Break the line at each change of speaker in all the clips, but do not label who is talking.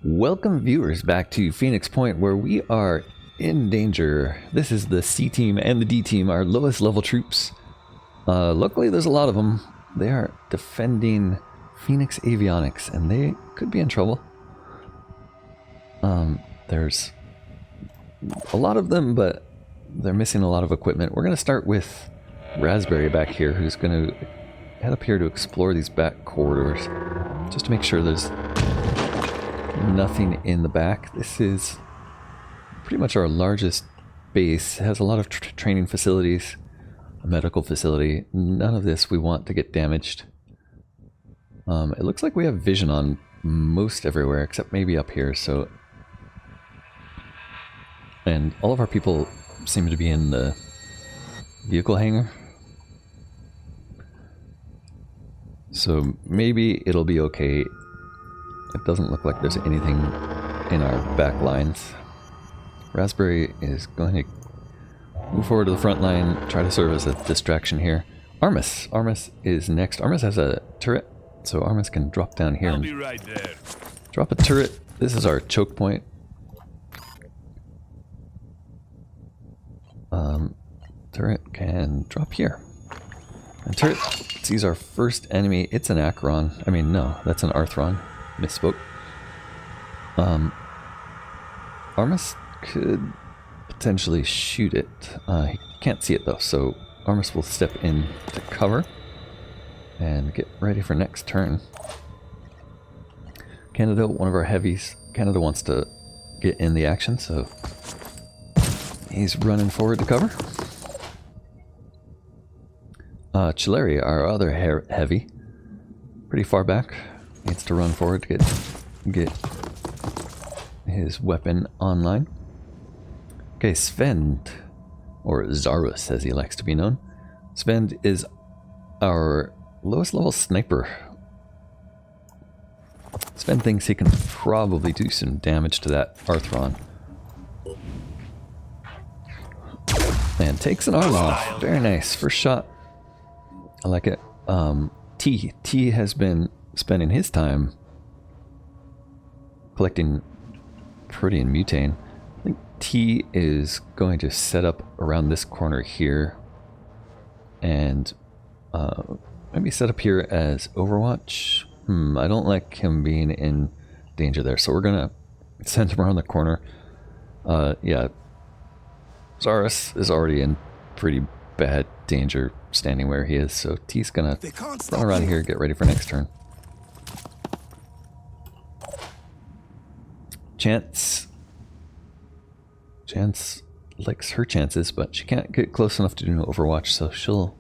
Welcome viewers back to Phoenix Point, where we are in danger. This is the C team and the D team, our lowest level troops. Luckily there's a lot of them. They are defending Phoenix Avionics and they could be in trouble. There's a lot of them, but they're missing a lot of equipment. We're going to start with Raspberry back here, who's going to head up here to explore these back corridors just to make sure there's nothing in the back. This is pretty much our largest base. It has a lot of training facilities, a medical facility. None of this we want to get damaged. It looks like we have vision on most everywhere except maybe up here, so... And all of our people seem to be in the vehicle hangar. So maybe it'll be okay. It doesn't look like there's anything in our back lines. Raspberry is going to move forward to the front line, try to serve as a distraction here. Armis is next. Armis has a turret, so Armis can drop down here.
I'll be right there.
Drop a turret. This is our choke point. Turret can drop here. And turret sees our first enemy. It's an Acheron. I mean, no, that's an Arthron. Misspoke. Armis could potentially shoot it. He can't see it though, so Armis will step in to cover and get ready for next turn. Canada, one of our heavies. Canada wants to get in the action, so he's running forward to cover. Chileri, our other heavy, pretty far back, needs to run forward to get his weapon online. Okay, Svend, or Zarus as he likes to be known. Svend is our lowest level sniper. Svend thinks he can probably do some damage to that Arthron. And takes an arm off. Very nice. First shot. I like it. T has been spending his time collecting protein mutane. I think T is going to set up around this corner here and maybe set up here as Overwatch. I don't like him being in danger there, so we're gonna send him around the corner. Yeah, Zarus is already in pretty bad danger standing where he is, so T's gonna run around here, get ready for next turn. Chance likes her chances, but she can't get close enough to do no Overwatch, so she'll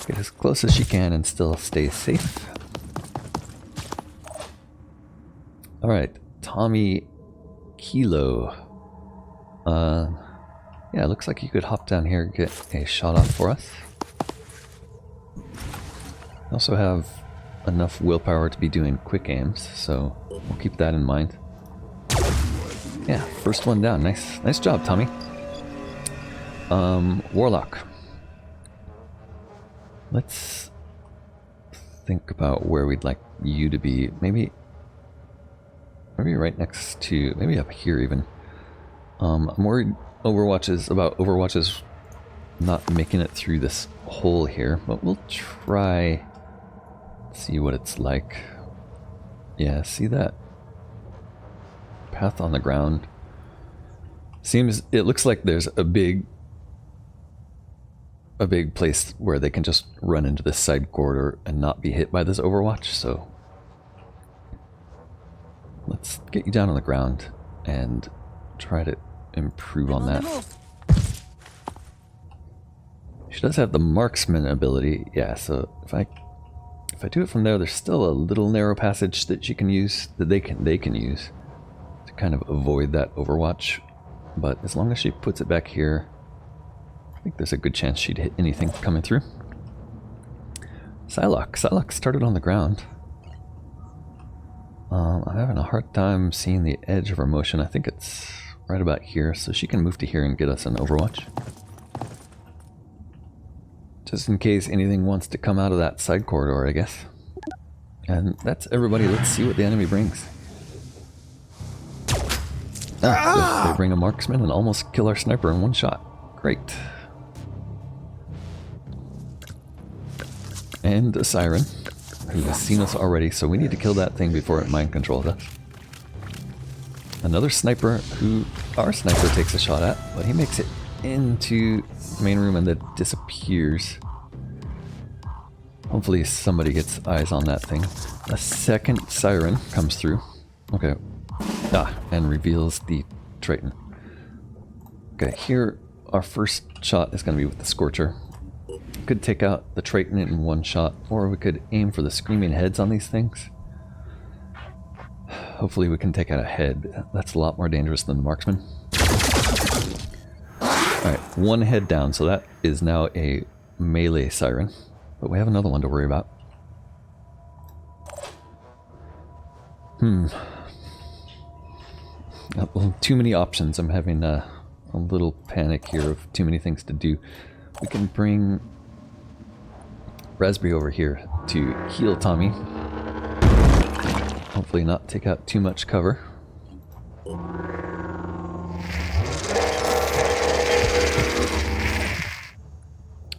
get as close as she can and still stay safe. Alright, Tommy Kilo. Yeah, it looks like you could hop down here and get a shot off for us. We also have enough willpower to be doing quick aims, so we'll keep that in mind. Yeah, first one down. Nice job, Tommy. Warlock. Let's think about where we'd like you to be. Maybe right next to, maybe up here even. I'm worried about Overwatch's not making it through this hole here, but we'll try see what it's like. Yeah, see that path on the ground? It looks like there's a big place where they can just run into this side corridor and not be hit by this Overwatch, so let's get you down on the ground and try to improve on that. She does have the marksman ability, yeah, so if I do it from there, there's still a little narrow passage that she can use, that they can use to kind of avoid that Overwatch. But as long as she puts it back here, I think there's a good chance she'd hit anything coming through. Psylocke started on the ground. I'm having a hard time seeing the edge of her motion. I think it's right about here, so she can move to here and get us an Overwatch. Just in case anything wants to come out of that side corridor, I guess. And that's everybody. Let's see what the enemy brings. Ah, good. They bring a marksman and almost kill our sniper in one shot. Great. And a siren, who has seen us already, so we need to kill that thing before it mind controls us. Another sniper who our sniper takes a shot at, but he makes it into the main room and then disappears. Hopefully somebody gets eyes on that thing. A second siren comes through. Okay. And reveals the Triton. Okay, here our first shot is going to be with the Scorcher. We could take out the Triton in one shot, or we could aim for the screaming heads on these things. Hopefully we can take out a head. That's a lot more dangerous than the marksman. Alright, one head down, so that is now a melee siren. But we have another one to worry about. Too many options. I'm having a little panic here of too many things to do. We can bring Raspberry over here to heal Tommy. Hopefully not take out too much cover.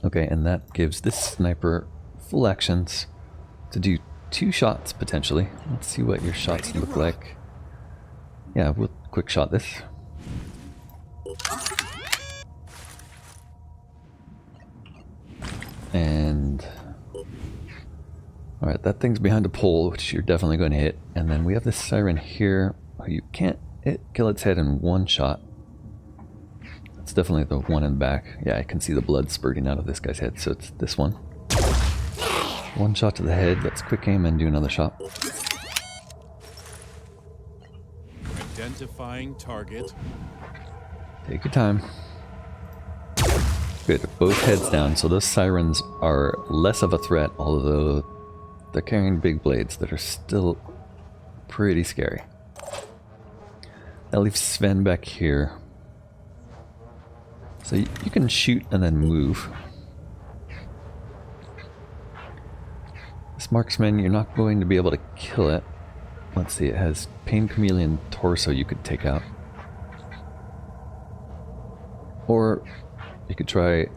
Okay, and that gives this sniper full actions to do 2 shots potentially. Let's see what your shots look like. Yeah, we'll quick shot this. And alright, that thing's behind a pole, which you're definitely going to hit. And then we have this siren here, who you can't kill its head in one shot. That's definitely the one in the back. Yeah, I can see the blood spurting out of this guy's head, so it's this one. One shot to the head. Let's quick aim and do another shot.
Identifying target.
Take your time. Good, both heads down, so those sirens are less of a threat, although they're carrying big blades that are still pretty scary. That leaves Sven back here. So you can shoot and then move. This marksman, you're not going to be able to kill it. Let's see, it has Pain Chameleon Torso you could take out. Or you could try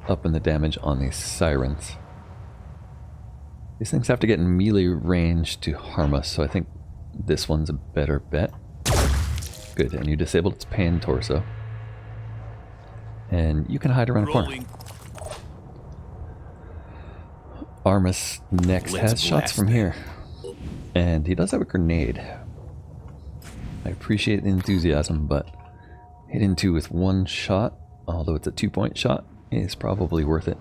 upping the damage on these sirens. These things have to get in melee range to harm us, so I think this one's a better bet. Good, and you disabled its Pain Torso. And you can hide around a corner. Armus next has shots from here. And he does have a grenade. I appreciate the enthusiasm, but hitting 2 with 1 shot, although it's a 2-point shot, is probably worth it.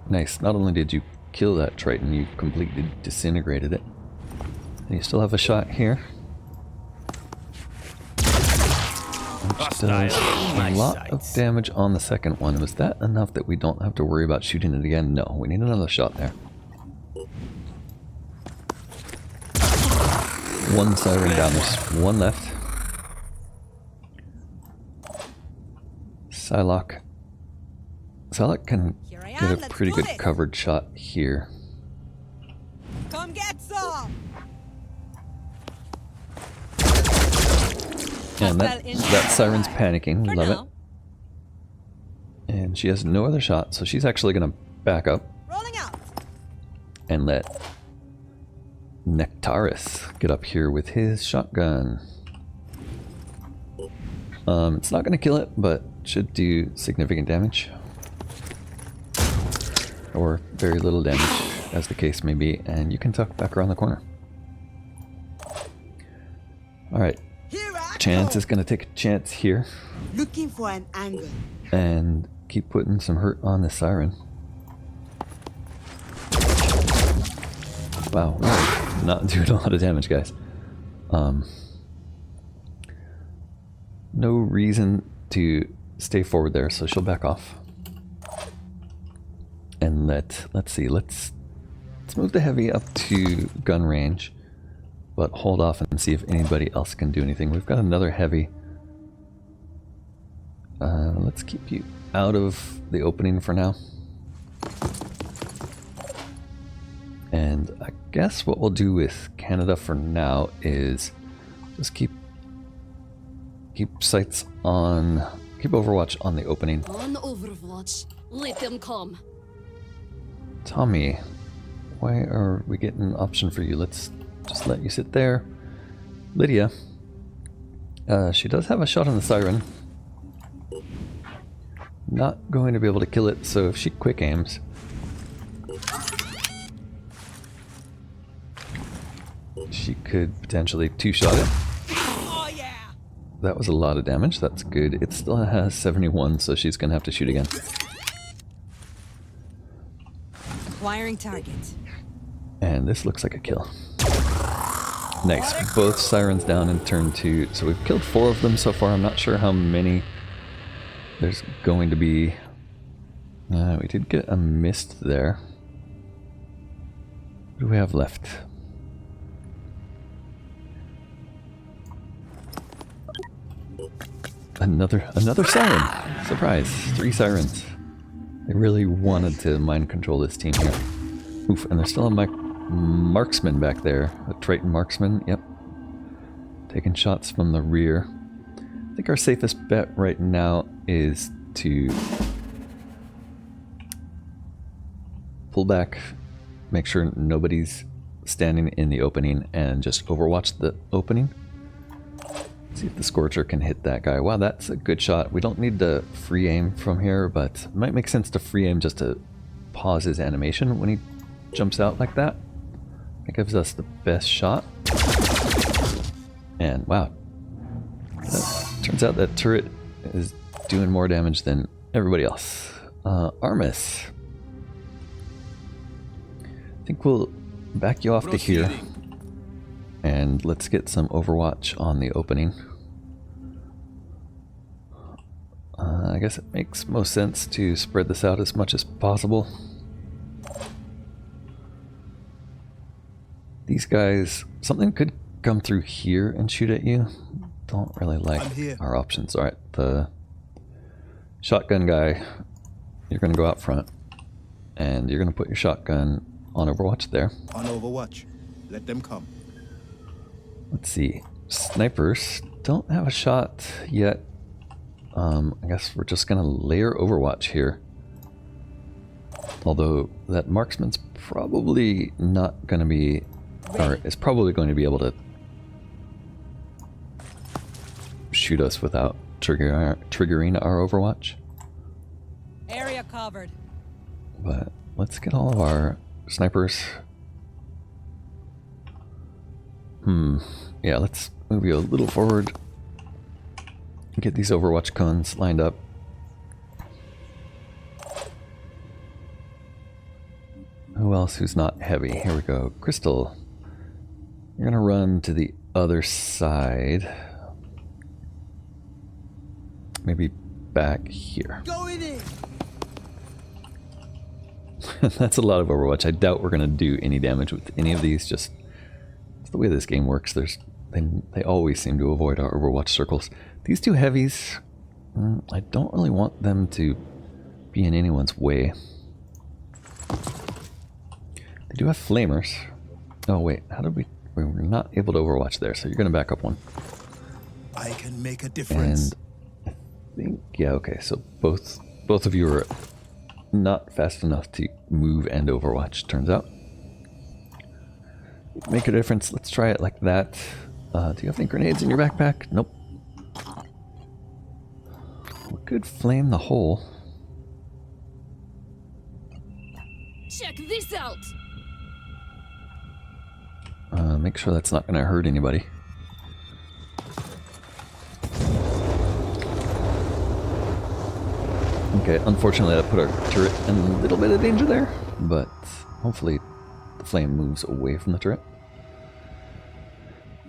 Nice. Not only did you kill that Triton, you completely disintegrated it. And you still have a shot here. Which does a lot of damage on the second one. Was that enough that we don't have to worry about shooting it again? No, we need another shot there. One siren down, there's one left. Psylocke. Psylocke can get a pretty good covered shot here.
Come get some!
And that siren's panicking. We love it. And she has no other shot, so she's actually going to back up.
Rolling out.
And let Nectaris get up here with his shotgun. It's not going to kill it, but should do significant damage. Or very little damage, as the case may be. And you can tuck back around the corner. Alright. Chance is going to take a chance here.
Looking for an angle.
And keep putting some hurt on the siren. Wow, we're not doing a lot of damage, guys. No reason to stay forward there, so she'll back off. And let's see, let's move the heavy up to gun range. But hold off and see if anybody else can do anything. We've got another heavy. Let's keep you out of the opening for now. And I guess what we'll do with Canada for now is just keep sights on, keep Overwatch on the opening.
On Overwatch, let them come.
Tommy, why are we getting an option for you? Let's just let you sit there. Lydia, she does have a shot on the siren. Not going to be able to kill it, so if she quick aims, she could potentially two-shot it.
Oh yeah!
That was a lot of damage. That's good. It still has 71, so she's going to have to shoot again.
Acquiring target.
And this looks like a kill. Nice. Both sirens down in turn 2. So we've killed 4 of them so far. I'm not sure how many there's going to be. We did get a mist there. What do we have left? Another siren! Surprise! 3 sirens. They really wanted to mind control this team here. Oof, and there's still a marksman back there. A Triton marksman, yep. Taking shots from the rear. I think our safest bet right now is to pull back, make sure nobody's standing in the opening, and just overwatch the opening. See if the Scorcher can hit that guy. Wow, that's a good shot. We don't need to free aim from here, but it might make sense to free aim just to pause his animation when he jumps out like that. That gives us the best shot. And wow. Turns out that turret is doing more damage than everybody else. Armis. I think we'll back you off to here. And let's get some Overwatch on the opening. I guess it makes most sense to spread this out as much as possible. These guys, something could come through here and shoot at you. Don't really like our options. Alright, the shotgun guy, you're going to go out front. And you're going to put your shotgun on Overwatch there.
On Overwatch. Let them come.
Let's see. Snipers don't have a shot yet. I guess we're just going to layer Overwatch here. Although that marksman's probably not going to be, or is probably going to be able to shoot us without triggering our Overwatch.
Area covered.
But let's get all of our snipers. Yeah, let's move you a little forward. Get these Overwatch cones lined up. Who else who's not heavy? Here we go. Crystal. You're gonna run to the other side. Maybe back here.
Going in.
That's a lot of Overwatch. I doubt we're gonna do any damage with any of these. Just it's the way this game works. They always seem to avoid our Overwatch circles. These 2 heavies, I don't really want them to be in anyone's way. They do have flamers. Oh wait, how did we were not able to Overwatch there, so you're gonna back up one.
I can make a difference.
And I think, yeah, okay, so both of you are not fast enough to move and Overwatch, turns out. Make a difference. Let's try it like that. Do you have any grenades in your backpack? Nope. We could flame the hole.
Check this out.
Make sure that's not going to hurt anybody. Okay, unfortunately that put our turret in a little bit of danger there, but hopefully the flame moves away from the turret.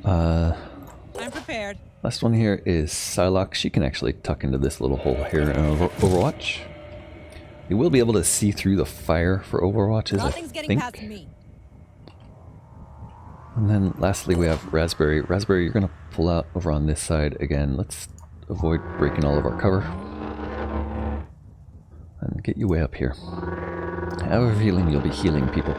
I'm prepared.
Last one here is Psylocke. She can actually tuck into this little hole here in Overwatch. You will be able to see through the fire for Overwatches,
Nothing's
I
getting
think.
past me.
And then lastly we have Raspberry. Raspberry, you're going to pull out over on this side again. Let's avoid breaking all of our cover. And get you way up here. I have a feeling you'll be healing people.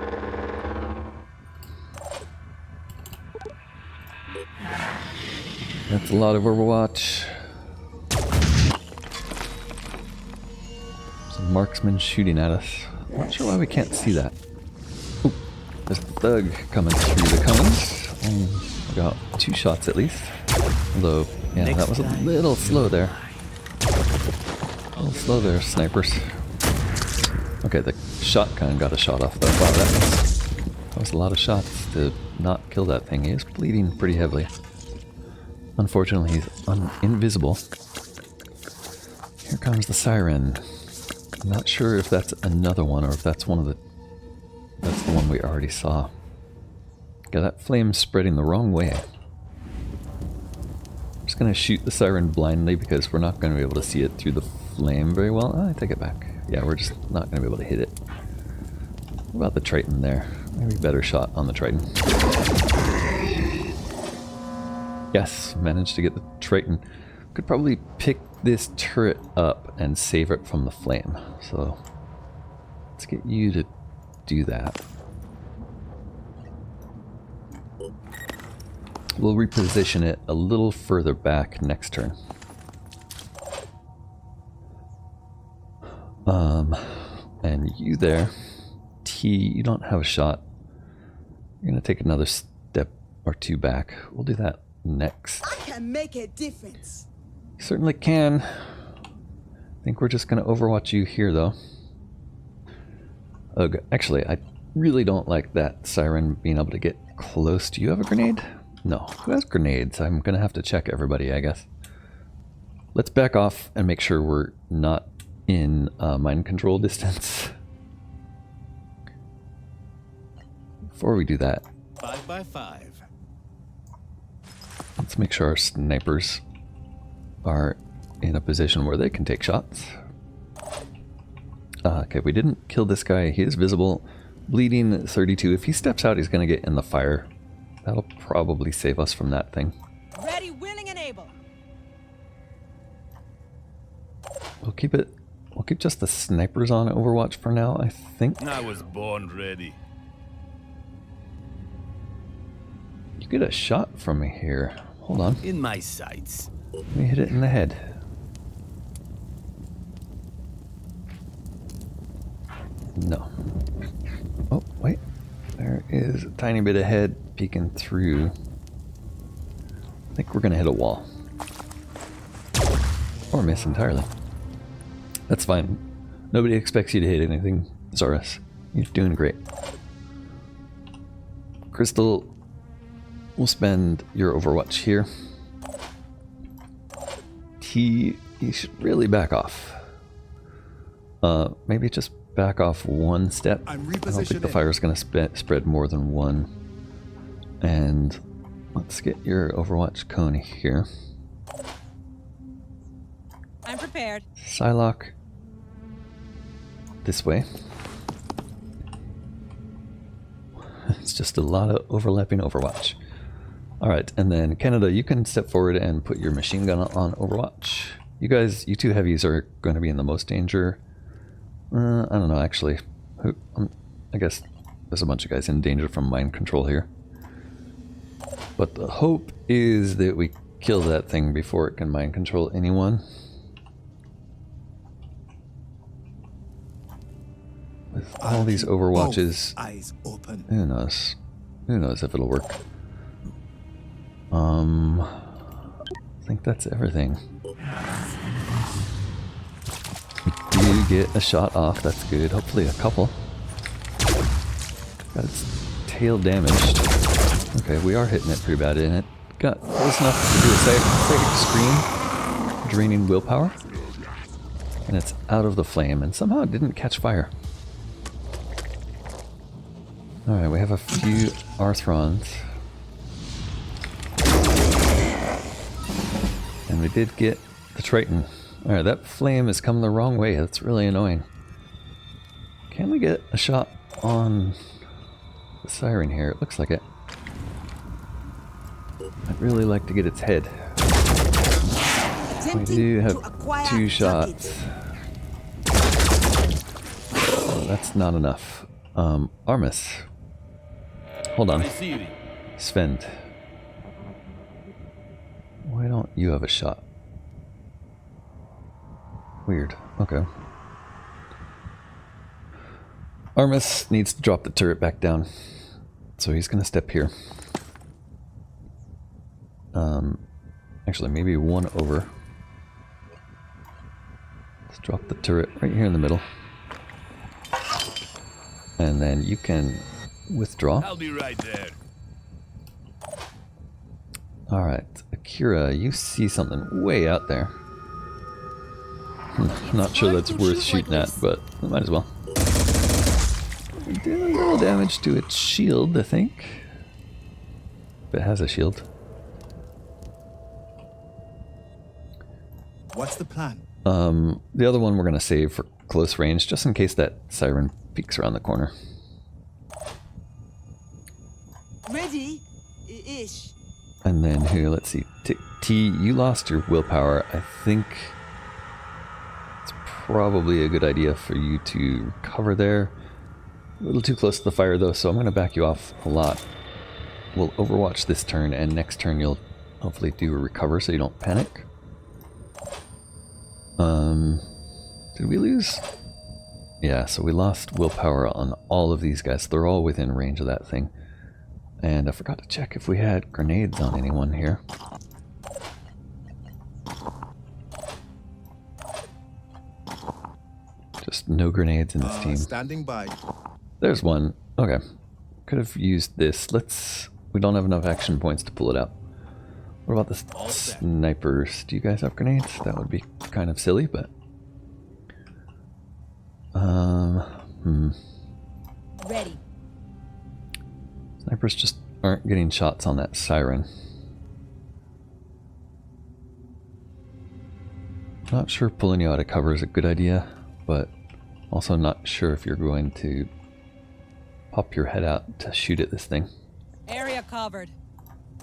That's a lot of Overwatch. Some marksmen shooting at us. Not sure why we can't see that. Ooh, there's a thug coming through the cones. We got 2 shots at least. Although, yeah, that was a little slow there. A little slow there, snipers. Okay, the shotgun got a shot off though. Wow, that was a lot of shots to not kill that thing. He is bleeding pretty heavily. Unfortunately, he's invisible. Here comes the siren. I'm not sure if that's another one or if that's one of the... That's the one we already saw. Yeah, that flame's spreading the wrong way. I'm just going to shoot the siren blindly because we're not going to be able to see it through the flame very well. Oh, I take it back. Yeah, we're just not going to be able to hit it. What about the Triton there? Maybe better shot on the Triton. Yes, managed to get the Triton. Could probably pick this turret up and save it from the flame. So let's get you to do that. We'll reposition it a little further back next turn. And you there, T, you don't have a shot. You're gonna take another step or 2 back. We'll do that next.
I can make a difference.
You certainly can. I think we're just gonna overwatch you here though. Ugh, actually, I really don't like that siren being able to get close. Do you have a grenade? No. Who has grenades? I'm gonna have to check everybody, I guess. Let's back off and make sure we're not in mind control distance. Before we do that,
5 by 5.
let's make sure our snipers are in a position where they can take shots. Okay, we didn't kill this guy. He is visible. Bleeding 32. If he steps out, he's going to get in the fire. That'll probably save us from that thing.
Ready, willing, and able.
We'll keep it. We'll keep just the snipers on Overwatch for now, I think.
I was born ready.
You get a shot from me here. Hold on.
In my sights.
Let me hit it in the head. No. Oh, wait. There is a tiny bit of head peeking through. I think we're going to hit a wall. Or miss entirely. That's fine. Nobody expects you to hit anything, Zorus. You're doing great. Crystal, we'll spend your Overwatch here. T, you should really back off. Maybe just back off 1 step. I don't think the fire is going to spread more than 1. And let's get your Overwatch cone here.
I'm prepared.
Psylocke this way. It's just a lot of overlapping Overwatch. Alright, and then Canada, you can step forward and put your machine gun on Overwatch. You guys, you 2 heavies are going to be in the most danger. I don't know, actually. I guess there's a bunch of guys in danger from mind control here. But the hope is that we kill that thing before it can mind control anyone. With all these Overwatches,
Eyes open.
who knows? Who knows if it'll work? I think that's everything. We do get a shot off, that's good. Hopefully a couple. Got its tail damaged. Okay, we are hitting it pretty bad, and it got close enough to do a psychic scream, draining willpower. And it's out of the flame, and somehow it didn't catch fire. Alright, we have a few Arthrons. And we did get the Triton. Alright, that flame is coming the wrong way. That's really annoying. Can we get a shot on the siren here? It looks like it. I'd really like to get its head. We do have 2 shots. Oh, that's not enough. Armis. Hold on. Sven. Why don't you have a shot? Weird. Okay. Armus needs to drop the turret back down. So he's going to step here. Actually, maybe one over. Let's drop the turret right here in the middle. And then you can withdraw.
I'll be right there.
Alright, Akira, you see something way out there. Not sure that's worth shooting at, but I might as well. Did a little damage to its shield, I think. If it has a shield.
What's the plan?
The other one we're going to save for close range, just in case that siren peeks around the corner.
Ready? Ish.
And then here, let's see. T, you lost your willpower. I think it's probably a good idea for you to cover there. A little too close to the fire though, so I'm going to back you off a lot. We'll overwatch this turn, and next turn you'll hopefully do a recover so you don't panic. Did we lose? Yeah, so we lost willpower on all of these guys. They're all within range of that thing. And I forgot to check if we had grenades on anyone here. Just no grenades in this team.
Standing by.
There's one. Okay. Could have used this. We don't have enough action points to pull it out. What about the snipers? Do you guys have grenades? That would be kind of silly, but...
Ready.
Snipers just aren't getting shots on that siren. Not sure pulling you out of cover is a good idea, but also not sure if you're going to pop your head out to shoot at this thing.
Area covered.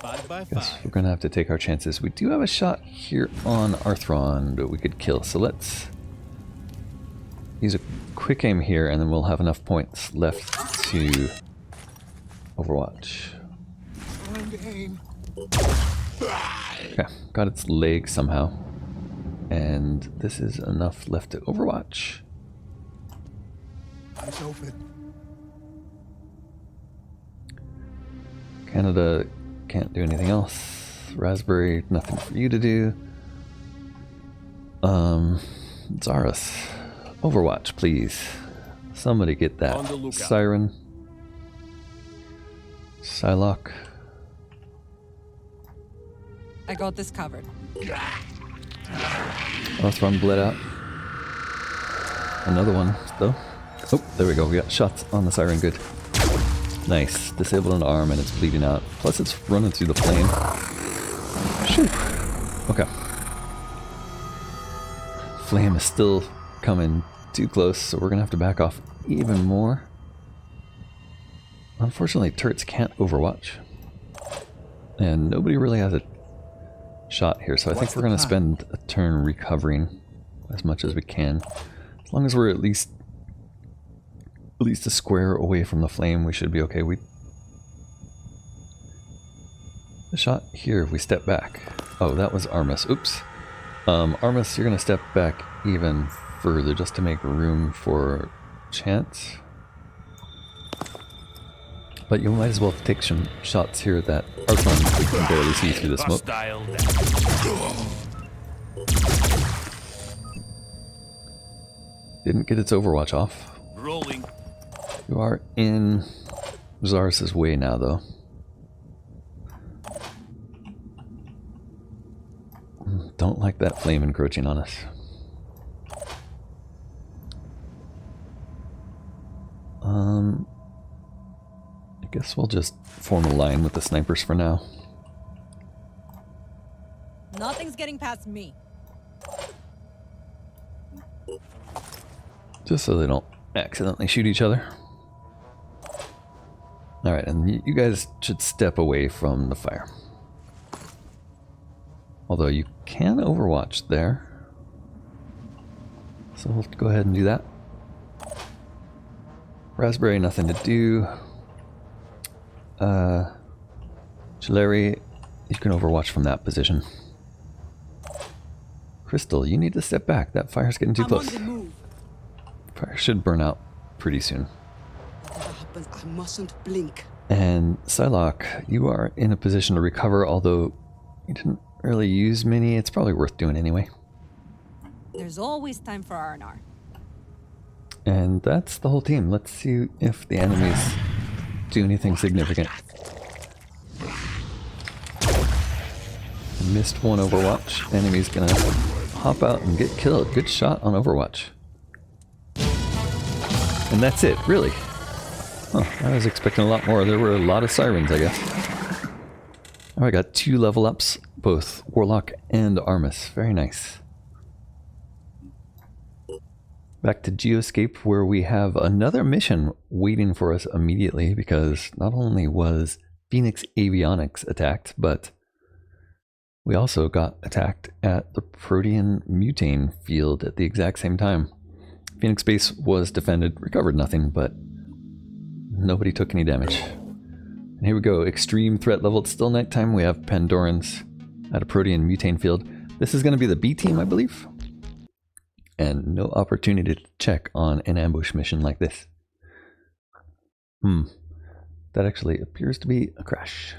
5 by
Guess
5.
we're gonna have to take our chances. We do have a shot here on Arthron that we could kill, so let's use a quick aim here, and then we'll have enough points left to overwatch. Okay, got its leg somehow, and this is enough left to overwatch.
Eyes open.
Canada can't do anything else. Raspberry, nothing for you to do. Zaris, overwatch, please. Somebody get that
On the lookout.
siren. Psylocke.
I got this covered.
Arthron bled out. Another one, though. Oh, there we go. We got shots on the siren. Good. Nice. Disabled an arm and it's bleeding out. Plus it's running through the flame. Shoo. Okay. Flame is still coming too close, so we're gonna have to back off even more. Unfortunately, turrets can't overwatch. And nobody really has a shot here, so I think we're gonna spend a turn recovering as much as we can. As long as we're at least a square away from the flame, we should be okay. The shot here, if we step back. Oh, that was Armus. Oops. Armus, you're gonna step back even further just to make room for chance. But you might as well take some shots here at that Arthron we can barely see through the smoke.
Hostile.
Didn't get its overwatch off.
Rolling.
You are in Zaris's way now, though. Don't like that flame encroaching on us. I guess we'll just form a line with the snipers for now.
Nothing's getting past me.
Just so they don't accidentally shoot each other. Alright, and you guys should step away from the fire. Although you can overwatch there. So we'll go ahead and do that. Raspberry, nothing to do. Chilleri, you can overwatch from that position. Crystal, you need to step back. That fire's getting too
I'm on
close.
the move.
Fire should burn out pretty soon.
Whatever happens, I mustn't blink.
And Psylocke, you are in a position to recover, although you didn't really use many. It's probably worth doing anyway.
There's always time for R&R.
And that's the whole team. Let's see if the enemies do anything significant. Missed one Overwatch. Enemy's gonna hop out and get killed. Good shot on Overwatch. And that's it, really. Huh, I was expecting a lot more. There were a lot of sirens, I guess. Oh, I got 2 level ups, both Warlock and Armus. Very nice. Back to Geoscape, where we have another mission waiting for us immediately, because not only was Phoenix Avionics attacked, but we also got attacked at the Protean Mutane field at the exact same time. Phoenix base was defended, recovered nothing, but nobody took any damage. And here we go, extreme threat level. It's still nighttime. We have Pandorans at a Protean Mutane field. This is going to be the B team, I believe. And no opportunity to check on an ambush mission like this. That actually appears to be a crash.